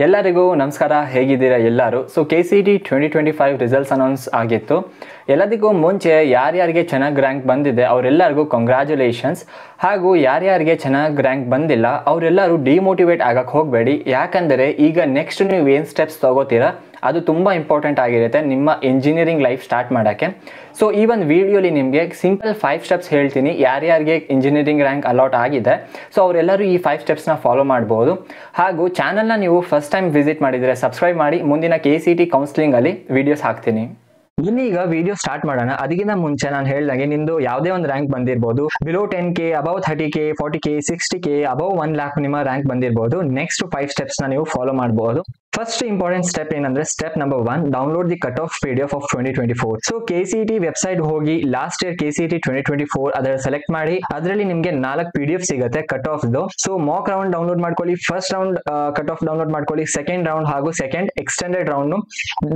ಎಲ್ಲರಿಗೂ ನಮಸ್ಕಾರ, ಹೇಗಿದ್ದೀರಾ ಎಲ್ಲರೂ? ಸೊ KCET 2025 ರಿಸಲ್ಟ್ಸ್ ಅನೌನ್ಸ್ ಆಗಿತ್ತು. ಎಲ್ಲದಕ್ಕೂ ಮುಂಚೆ ಯಾರ್ಯಾರಿಗೆ ಚೆನ್ನಾಗಿ ರ್ಯಾಂಕ್ ಬಂದಿದೆ ಅವರೆಲ್ಲರಿಗೂ ಕಂಗ್ರ್ಯಾಚುಲೇಷನ್ಸ್. ಹಾಗೂ ಯಾರ್ಯಾರಿಗೆ ಚೆನ್ನಾಗಿ ರ್ಯಾಂಕ್ ಬಂದಿಲ್ಲ ಅವರೆಲ್ಲರೂ ಡಿಮೋಟಿವೇಟ್ ಆಗಕ್ಕೆ ಹೋಗಬೇಡಿ. ಯಾಕಂದರೆ ಈಗ ನೆಕ್ಸ್ಟ್ ನೀವು ಏನು ಸ್ಟೆಪ್ಸ್ ತೊಗೋತೀರಾ ಅದು ತುಂಬ ಇಂಪಾರ್ಟೆಂಟ್ ಆಗಿರುತ್ತೆ ನಿಮ್ಮ ಇಂಜಿನಿಯರಿಂಗ್ ಲೈಫ್ ಸ್ಟಾರ್ಟ್ ಮಾಡೋಕ್ಕೆ. ಸೊ ಈ ಒಂದು ವಿಡಿಯೋಲಿ ನಿಮಗೆ ಸಿಂಪಲ್ 5 ಸ್ಟೆಪ್ಸ್ ಹೇಳ್ತೀನಿ. ಯಾರ್ಯಾರಿಗೆ ಇಂಜಿನಿಯರಿಂಗ್ ರ್ಯಾಂಕ್ ಅಲಾಟ್ ಆಗಿದೆ ಸೊ ಅವರೆಲ್ಲರೂ ಈ 5 ಸ್ಟೆಪ್ಸ್ನ ಫಾಲೋ ಮಾಡ್ಬೋದು. ಹಾಗೂ ಚಾನಲ್ನ ನೀವು ಫಸ್ಟ್ ಟೈಮ್ ವಿಸಿಟ್ ಮಾಡಿದರೆ ಸಬ್ಸ್ಕ್ರೈಬ್ ಮಾಡಿ. ಮುಂದಿನ KCET ಕೌನ್ಸಿಲಿಂಗಲ್ಲಿ ವೀಡಿಯೋಸ್ ಹಾಕ್ತೀನಿ. ಇನ್ನೀಗ ವಿಡಿಯೋ ಸ್ಟಾರ್ಟ್ ಮಾಡೋಣ. ಅದಕ್ಕಿಂತ ಮುಂಚೆ ನಾನು ಹೇಳ್ದಂಗೆ ನಿಮ್ದು ಯಾವುದೇ ಒಂದು ರ್ಯಾಂಕ್ ಬಂದಿರಬಹುದು. Below 10K, above 30K, 40K, 60K, above 1 lakh ನಿಮ್ಮ ರ್ಯಾಂಕ್ ಬಂದಿರಬಹುದು. ನೆಕ್ಸ್ಟ್ 5 ಸ್ಟೆಪ್ಸ್ನ ನೀವು ಫಾಲೋ ಮಾಡಬಹುದು. ಫಸ್ಟ್ ಇಂಪಾರ್ಟೆಂಟ್ ಸ್ಟೆಪ್ ಏನಂದ್ರೆ step number 1, download the cut off PDF of 2024. So KCET website ಹೋಗಿ ಲಾಸ್ಟ್ ಇಯರ್ KCET 2024 ಅದರ ಸೆಲೆಕ್ಟ್ ಮಾಡಿ. ಅದರಲ್ಲಿ ನಿಮಗೆ 4 PDF ಸಿಗುತ್ತೆ cut off. So mock round download ಮಾಡ್ಕೊಳ್ಳಿ, first round cut off download ಮಾಡ್ಕೊಳ್ಳಿ, ಸೆಕೆಂಡ್ ರೌಂಡ್ ಹಾಗೂ ಸೆಕೆಂಡ್ ಎಕ್ಸ್ಟೆಂಡೆಡ್ ರೌಂಡ್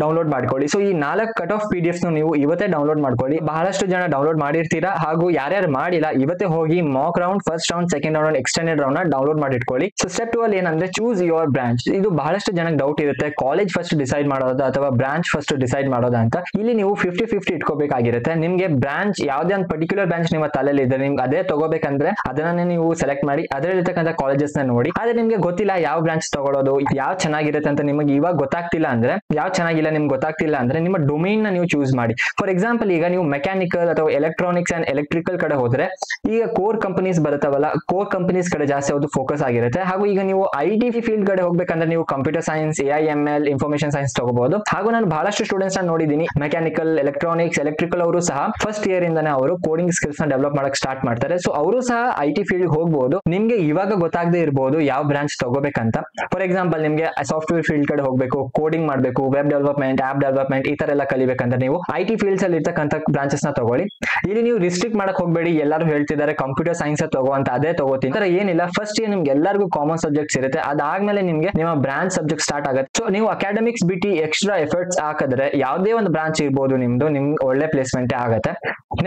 ಡೌನ್ಲೋಡ್ ಮಾಡ್ಕೊಳ್ಳಿ. ಸೊ ಈ 4 ಕಟ್ ಆಫ್ PDFs ನೀವು ಇವತ್ತೇ ಡೌನ್ಲೋಡ್ ಮಾಡ್ಕೊಳ್ಳಿ. ಬಹಳಷ್ಟು ಜನ ಡೌನ್ಲೋಡ್ ಮಾಡಿರ್ತೀರಾ, ಹಾಗೂ ಯಾರ್ಯಾರು ಮಾಡಿಲ್ಲ ಇವತ್ತೇ ಹೋಗಿ Mach round, first round, second round, extended round ನ ಡೌನ್ಲೋಡ್ ಮಾಡಿಟ್ಕೊಳ್ಳಿ. ಸೊ ಸ್ಟೆಪ್ 2 ಅಲ್ಲಿ ಏನಂದ್ರೆ ಚೂಸ್ ಯುವರ್ ಬ್ರಾಂಚ್. ಇದು ಬಹಳಷ್ಟು ಜನಕ್ಕೆ ಡೌಟ್ ಇರುತ್ತೆ, ಕಾಲೇಜ್ ಫಸ್ಟ್ ಡಿಸೈಡ್ ಮಾಡೋದಾ ಅಥವಾ ಬ್ರಾಂಚ್ ಫಸ್ಟ್ ಡಿಸೈಡ್ ಮಾಡೋದಾ ಅಂತ. ಇಲ್ಲಿ ನೀವು 50-50 ಇಟ್ಕೋಬೇಕಾಗಿರುತ್ತೆ. ನಿಮ್ಗೆ ಬ್ರಾಂಚ್ ಯಾವುದೇ ಒಂದು ಪರ್ಟಿಕ್ಯುಲರ್ ಬ್ರಾಂಚ್ ನಿಮ್ಮ ತಲೆಯಲ್ಲಿ ಇದ್ರೆ ನಿಮ್ಗೆ ಅದೇ ತಗೋಬೇಕಂದ್ರೆ ಅದನ್ನೇ ನೀವು ಸೆಲೆಕ್ಟ್ ಮಾಡಿ ಅದರಲ್ಲಿರ್ತಕ್ಕಂಥ ಕಾಲೇಜಸ್ ನ ನೋಡಿ. ಆದ್ರೆ ನಿಮ್ಗೆ ಗೊತ್ತಿಲ್ಲ ಯಾವ ಬ್ರಾಂಚ್ ತಗೊಳ್ಳೋದು, ಯಾವ ಚೆನ್ನಾಗಿರುತ್ತೆ ಅಂತ ನಿಮಗೆ ಇವಾಗ ಗೊತ್ತಾಗ್ತಿಲ್ಲ ಅಂದ್ರೆ, ಯಾವ ಚೆನ್ನಾಗಿಲ್ಲ ನಿಮ್ಗೆ ಗೊತ್ತಾಗ್ತಿಲ್ಲ ಅಂದ್ರೆ ನಿಮ್ಮ ಡೊಮೈನ್ ನ ನೀವು ಚೂಸ್ ಮಾಡಿ. ಫಾರ್ ಎಕ್ಸಾಂಪಲ್ ಈಗ ನೀವು ಮೆಕ್ಯಾನಿಕಲ್ ಅಥವಾ ಎಲೆಕ್ಟ್ರಾನಿಕ್ಸ್ ಅಂಡ್ ಎಲೆಕ್ಟ್ರಿಕಲ್ ಕಡೆ ಹೋದ್ರೆ ಈಗ ಕೋರ್ ಕಂಪನೀಸ್ ಬರುತ್ತವಲ್ಲ, ಕೋರ್ ಕಂಪನೀಸ್ ಕಡೆ ಜಾಸ್ತಿ ಅದು ಫೋಕಸ್ ಆಗಿರುತ್ತೆ. ಹಾಗೂ ಈಗ ನೀವು IT ಫೀಲ್ಡ್ ಕಡೆ ಹೋಗ್ಬೇಕಂದ್ರೆ ನೀವು computer science, AIML, information science ತಗೋಬಹುದು. ಹಾಗೂ ನಾನು ಬಹಳಷ್ಟು ಸ್ಟೂಡೆಂಟ್ಸ್ ನ ನೋಡಿದೀನಿ, ಮೆಕ್ಯಾನಿಕಲ್, ಎಲೆಕ್ಟ್ರಾನಿಕ್ಸ್, ಎಲೆಕ್ಟ್ರಿಕಲ್ ಅವರು ಸಹ ಫಸ್ಟ್ ಇಯರ್ ಇಂದಾನೆ ಅವರು ಕೋಡಿಂಗ್ ಸ್ಕಿಲ್ಸ್ ನ ಡೆವಲಪ್ ಮಾಡಕ್ ಸ್ಟಾರ್ಟ್ ಮಾಡ್ತಾರೆ. ಸೊ ಅವರು ಸಹ IT ಫೀಲ್ಡ್ ಹೋಗಬಹುದು. ನಿಮ್ಗೆ ಇವಾಗ ಗೊತ್ತಾಗದೇ ಇರಬಹುದು ಯಾವ ಬ್ರಾಂಚ್ ತಗೋಬೇಕಂತ. ಫಾರ್ ಎಕ್ಸಾಂಪಲ್ ನಿಮ್ಗೆ ಸಾಫ್ಟ್ವೇರ್ ಫೀಲ್ಡ್ ಕಡೆ ಹೋಗ್ಬೇಕು, ಕೋಡಿಂಗ್ ಮಾಡಬೇಕು, ವೆಬ್ ಡೆವಲಪ್ಮೆಂಟ್, ಆಪ್ ಡೆವಲಪ್ಮೆಂಟ್ ಈ ತರ ಎಲ್ಲ ಕಲಿಬೇಕಂದ್ರೆ ನೀವು IT ಫೀಲ್ಡ್ಸ್ ಅಲ್ಲಿ ಇರ್ತಕ್ಕಂಥ ಬ್ರಾಂಚಸ್ ನ ತಗೊಳ್ಳಿ. ಇಲ್ಲಿ ನೀವು ರಿಸ್ಟ್ರಿಕ್ಟ್ ಮಾಡಕ್ ಹೋಗಬೇಡಿ. ಎಲ್ಲರೂ ಹೇಳ್ತಿದ್ದಾರೆ ಕಂಪ್ಯೂಟರ್ ಸೈನ್ಸ್ ತಗೋ ಅಂತ, ಅದೇ ತಗೋತೀನಿ ತರ ಏನಿಲ್ಲ. ಫಸ್ಟ್ ಇಯರ್ ನಿಮ್ಗೆ ಎಲ್ಲರಿಗೂ ಕಾಮನ್ ಸಬ್ಜೆಕ್ಟ್ಸ್ ಇರುತ್ತೆ, ಅದಾದ್ಮೇಲೆ ನಿಮ್ಗೆ ನಿಮ್ಮ ಬ್ರಾಂಚ್ ಸಬ್ಜೆಕ್ಟ್ ಸ್ಟಾರ್ಟ್ ಆಗುತ್ತೆ. ಸೊ ನೀವು ಅಕಾಡೆಮಿಕ್ಸ್ ಬಿಟ್ಟು ಎಕ್ಸ್ಟ್ರಾ ಎಫರ್ಟ್ಸ್ ಹಾಕಿದ್ರೆ ಯಾವುದೇ ಒಂದು ಬ್ರಾಂಚ್ ಇರ್ಬೋದು ನಿಮ್ಗೆ ಒಳ್ಳೆ ಪ್ಲೇಸ್ಮೆಂಟ್ ಆಗುತ್ತೆ.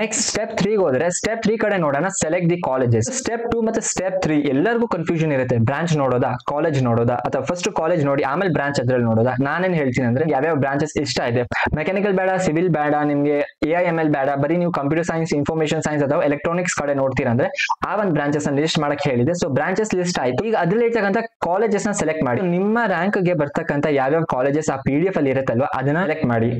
ನೆಕ್ಸ್ಟ್ ಸ್ಟೆಪ್ 3 ಹೋದ್ರೆ ಸ್ಟೆಪ್ 3 ಕಡೆ ನೋಡೋಣ, ಸೆಲೆಕ್ಟ್ ದಿ ಕಾಲೇಜಸ್. ಸ್ಟೆಪ್ 2 ಮತ್ತೆ ಸ್ಟೆಪ್ 3 ಎಲ್ಲರಿಗೂ ಕನ್ಫ್ಯೂಷನ್ ಇರುತ್ತೆ. ಬ್ರಾಂಚ್ ನೋಡೋದಾ, ಕಾಲೇಜ್ ನೋಡೋದಾ, ಅಥವಾ ಫಸ್ಟ್ ಕಾಲೇಜ್ ನೋಡಿ ಆಮೇಲೆ ಬ್ರಾಂಚ್ ಅದ್ರಲ್ಲಿ ನೋಡೋದಾ? ನಾನೇನ್ ಹೇಳ್ತೀನಿ ಅಂದ್ರೆ ಯಾವ್ಯಾವ ಬ್ರಾಂಚಸ್ ಇಷ್ಟ ಇದೆ, ಮೆಕ್ಯಾನಿಕಲ್ ಬೇಡ, ಸಿವಿಲ್ ಬೇಡ, ನಿಮ್ಗೆ AIML ಬೇಡ, ಬರೀ ನೀವು ಕಂಪ್ಯೂಟರ್ ಸೈನ್ಸ್, ಇನ್ಫಾರ್ಮೇಶನ್ ಸೈನ್ಸ್ ಅಥವಾ ಎಲೆಕ್ಟ್ರಾನಿಕ್ಸ್ ಕಡೆ ನೋಡ್ತೀರಾ ಅಂದ್ರೆ ಆ ಒಂದು ಬ್ರಾಂಚಸ್ ಲಿಸ್ಟ್ ಮಾಡಕ್ ಹೇಳಿದೆ. ಸೊ ಬ್ರಾಂಚಸ್ ಲಿಸ್ಟ್ ಆಯ್ತು. ಈಗ ಅದ್ರಲ್ಲಿ ಇರ್ತಕ್ಕಂಥ ಕಾಲೇಜಸ್ ನ ಸೆಲೆಕ್ಟ್ ಮಾಡಿ. ನಿಮ್ಮ ರ್ಯಾಂಕ್ ಗೆ ಬರ್ತಕ್ಕಂಥ ಯಾವ್ಯಾವ ಕಾಲೇಜಸ್ ಆ PDF ಅಲ್ಲಿ ಇರುತ್ತಲ್ವಾ ಅದನ್ನ ಸೆಲೆಕ್ಟ್ ಮಾಡಿ.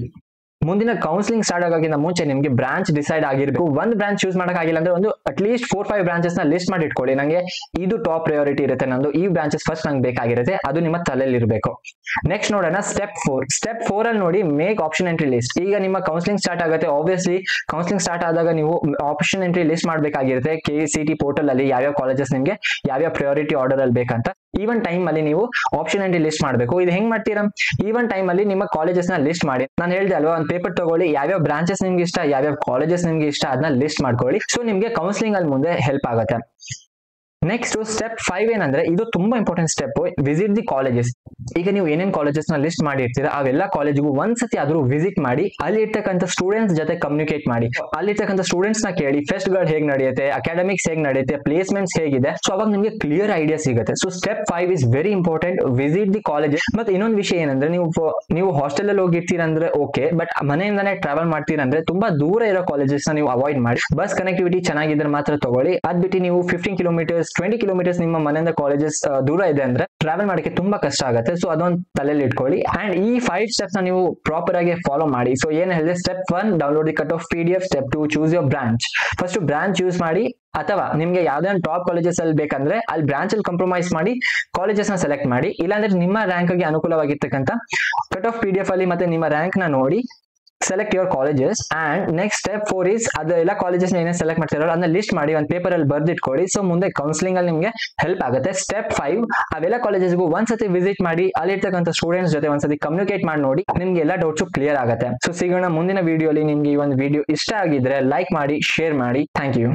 ಮುಂದಿನ ಕೌನ್ಸಿಲಿಂಗ್ ಸ್ಟಾರ್ಟ್ ಆಗೋಕ್ಕಿಂತ ಮುಂಚೆ ನಿಮ್ಗೆ ಬ್ರಾಂಚ್ ಡಿಸೈಡ್ ಆಗಿರ್ಬೇಕು. ಒಂದು ಬ್ರಾಂಚ್ ಚೂಸ್ ಮಾಡಕ್ ಆಗಿಲ್ಲ ಅಂದ್ರೆ ಒಂದು ಅಟ್ಲೀಸ್ಟ್ 4-5 ಬ್ರಾಂಚಸ್ ನ ಲಿಸ್ಟ್ ಮಾಡಿ ಇಟ್ಕೊಳ್ಳಿ. ನಂಗೆ ಇದು ಟಾಪ್ ಪ್ರಯಾರಿಟಿ ಇರುತ್ತೆ, ನಂದು ಈ ಬ್ರಾಂಚಸ್ ಫಸ್ಟ್ ನಂಗೆ ಬೇಕಾಗಿರುತ್ತೆ, ಅದು ನಿಮ್ಮ ತಲೆಯಲ್ಲಿ ಇರಬೇಕು. ನೆಕ್ಸ್ಟ್ ನೋಡೋಣ ಸ್ಟೆಪ್ 4. ಸ್ಟೆಪ್ 4 ಅಲ್ಲಿ ನೋಡಿ ಮೇಕ್ ಆಪ್ಷನ್ ಎಂಟ್ರಿ ಲಿಸ್ಟ್. ಈಗ ನಿಮ್ಮ ಕೌನ್ಸಿಲಿಂಗ್ ಸ್ಟಾರ್ಟ್ ಆಗುತ್ತೆ. ಆಬ್ವಿಯಸ್ಲಿ ಕೌನ್ಸಿಲಿಂಗ್ ಸ್ಟಾರ್ಟ್ ಆದಾಗ ನೀವು ಆಪ್ಷನ್ ಎಂಟ್ರಿ ಲಿಸ್ಟ್ ಮಾಡಬೇಕಾಗಿರುತ್ತೆ. KCET ಪೋರ್ಟಲ್ ಅಲ್ಲಿ ಯಾವ್ಯಾವ ಕಾಲೇಜಸ್ ನಿಮ್ಗೆ ಯಾವ್ಯಾವ ಪ್ರಯಾರಿಟಿ ಆರ್ಡರ್ ಅಲ್ಲಿ ಬೇಕಂತ ಈವನ್ ಟೈಮ್ ಅಲ್ಲಿ ನೀವು ಆಪ್ಷನ್ ಎಂಟ್ರಿ ಲಿಸ್ಟ್ ಮಾಡಬೇಕು. ಇದು ಹೆಂಗ್ ಮಾಡ್ತೀರಾ? ಈವನ್ ಟೈಮ್ ಅಲ್ಲಿ ನಿಮ್ಮ ಕಾಲೇಜಸ್ ನ ಲಿಸ್ಟ್ ಮಾಡಿ. ನಾನು ಹೇಳ್ದೆ ಅಲ್ವಾ, ಒಂದು ಪೇಪರ್ ತಗೊಳ್ಳಿ, ಯಾವ್ಯಾವ ಬ್ರಾಂಚಸ್ ನಿಮ್ಗೆ ಇಷ್ಟ, ಯಾವ್ಯಾವ ಕಾಲೇಜಸ್ ನಿಮ್ಗೆ ಇಷ್ಟ ಅದನ್ನ ಲಿಸ್ಟ್ ಮಾಡ್ಕೊಳ್ಳಿ. ಸೊ ನಿಮ್ಗೆ ಕೌನ್ಸಿಲಿಂಗ್ ಅಲ್ಲಿ ಮುಂದೆ ಹೆಲ್ಪ್ ಆಗುತ್ತೆ. ನೆಕ್ಸ್ಟ್ ಸ್ಟೆಪ್ 5 ಏನಂದ್ರೆ ಇದು ತುಂಬಾ important step, visit the colleges. ಈಗ ನೀವು ಏನೇನ್ ಕಾಲೇಜಸ್ ನ ಲಿಸ್ಟ್ ಮಾಡಿರ್ತೀರಾ ಅವೆಲ್ಲ ಕಾಲೇಜ್ಗೂ ಒಂದ್ಸತಿ ಆದ್ರೂ ವಿಸಿಟ್ ಮಾಡಿ. ಅಲ್ಲಿ ಇರ್ತಕ್ಕಂಥ ಸ್ಟೂಡೆಂಟ್ಸ್ ಜೊತೆ ಕಮ್ಯುನಿಕೇಟ್ ಮಾಡಿ. ಅಲ್ಲಿರ್ತಕ್ಕಂಥ ಸ್ಟೂಡೆಂಟ್ಸ್ ನ ಕೇಳಿ ಫೆಸ್ಟ್ ಗಳು ಹೇಗ್ ನಡೆಯುತ್ತೆ, ಅಕಾಡೆಮಿಕ್ಸ್ ಹೇಗ್ ನಡೆಯುತ್ತೆ, ಪ್ಲೇಸ್ಮೆಂಟ್ಸ್ ಹೇಗಿದೆ. ಸೊ ಅವಾಗ ನಿಮ್ಗೆ ಕ್ಲಿಯರ್ ಐಡಿಯಾ ಸಿಗುತ್ತೆ. So step 5 is very important, visit the colleges. ಮತ್ತೆ ಇನ್ನೊಂದು ವಿಷಯ ಏನಂದ್ರೆ ನೀವು ಹಾಸ್ಟೆಲ್ ಅಲ್ಲಿ ಹೋಗಿರ್ತೀರಂದ್ರೆ ಓಕೆ, ಬಟ್ ಮನೆಯಿಂದಾನೇ ಟ್ರಾವೆಲ್ ಮಾಡ್ತೀರಂದ್ರೆ ತುಂಬಾ ದೂರ ಇರೋ ಕಾಲೇಜಸ್ ನ ನೀವು ಅವಾಯ್ಡ್ ಮಾಡಿ. ಬಸ್ ಕನೆಕ್ಟಿವಿಟಿ ಚೆನ್ನಾಗಿದ್ರೆ ಮಾತ್ರ ತಗೊಳ್ಳಿ. ಅದ್ ಬಿಟ್ಟು ನೀವು 15 ಕಿಲೋಮೀಟರ್ಸ್ 20 ಕಿಲೋಮೀಟರ್ಸ್ ನಿಮ್ಮ ಮನೆಯಿಂದ ಕಾಲೇಜಸ್ ದೂರ ಇದೆ ಅಂದ್ರೆ ಟ್ರಾವೆಲ್ ಮಾಡಕ್ಕೆ ತುಂಬಾ ಕಷ್ಟ ಆಗುತ್ತೆ. ಸೊ ಅದೊಂದು ತಲೆಯಲ್ಲಿ ಇಟ್ಕೊಳ್ಳಿ. ಅಂಡ್ ಈ 5 ಸ್ಟೆಪ್ಸ್ ನ ನೀವು ಪ್ರಾಪರ್ ಆಗಿ ಫಾಲೋ ಮಾಡಿ. ಸೊ ಏನ್ ಹೇಳಿದ್ರೆ step 1 download the cut off PDF. Step 2 choose your branch. First branch choose ಮಾಡಿ, ಅಥವಾ ನಿಮ್ಗೆ ಯಾವ್ದೇ ಒಂದು ಟಾಪ್ ಕಾಲೇಜಸ್ ಅಲ್ಲಿ ಬೇಕಂದ್ರೆ ಅಲ್ಲಿ ಬ್ರಾಂಚ್ ಅಲ್ಲಿ ಕಾಂಪ್ರಮೈಸ್ ಮಾಡಿ ಕಾಲೇಜಸ್ ನ ಸೆಲೆಕ್ಟ್ ಮಾಡಿ. ಇಲ್ಲಾಂದ್ರೆ ನಿಮ್ಮ ರ್ಯಾಂಕ್ ಗೆ ಅನುಕೂಲವಾಗಿರ್ತಕ್ಕಂಥ ಕಟ್ ಆಫ್ PDF ಅಲ್ಲಿ ಮತ್ತೆ ನಿಮ್ಮ ರ್ಯಾಂಕ್ ನ ನೋಡಿ select your colleges. And next step 4 is ಅದೆಲ್ಲ ಕಾಲೇಜಸ್ ಏನೇ ಸೆಲೆಕ್ಟ್ ಮಾಡ್ತಿರೋ ಅದನ್ನ ಲಿಸ್ಟ್ ಮಾಡಿ ಒಂದು ಪೇಪರ್ ಅಲ್ಲಿ ಬರ್ದಿಟ್ಕೊಳ್ಳಿ. ಸೊ ಮುಂದೆ ಕೌನ್ಸಿಲಿಂಗ್ ಅಲ್ಲಿ ನಿಮ್ಗೆ ಹೆಲ್ಪ್ ಆಗುತ್ತೆ. ಸ್ಟೆಪ್ 5 ಅವೆಲ್ಲ ಕಾಲೇಜಸ್ಗೂ ಒಂದ್ಸತಿ ವಿಸಿಟ್ ಮಾಡಿ, ಅಲ್ಲಿರ್ತಕ್ಕಂಥ ಸ್ಟೂಡೆಂಟ್ಸ್ ಜೊತೆ ಒಂದ್ಸತಿ ಕಮ್ಯುನಿಕೇಟ್ ಮಾಡಿ ನೋಡಿ, ನಿಮ್ಗೆ ಎಲ್ಲ ಡೌಟ್ಸ್ ಕ್ಲಿಯರ್ ಆಗುತ್ತೆ. ಸೊ ಸಿಗೋಣ ಮುಂದಿನ ವಿಡಿಯೋಲಿ. ನಿಮ್ಗೆ ಈ ಒಂದು ವಿಡಿಯೋ ಇಷ್ಟ ಆಗಿದ್ರೆ ಲೈಕ್ ಮಾಡಿ, ಶೇರ್ ಮಾಡಿ. Thank you.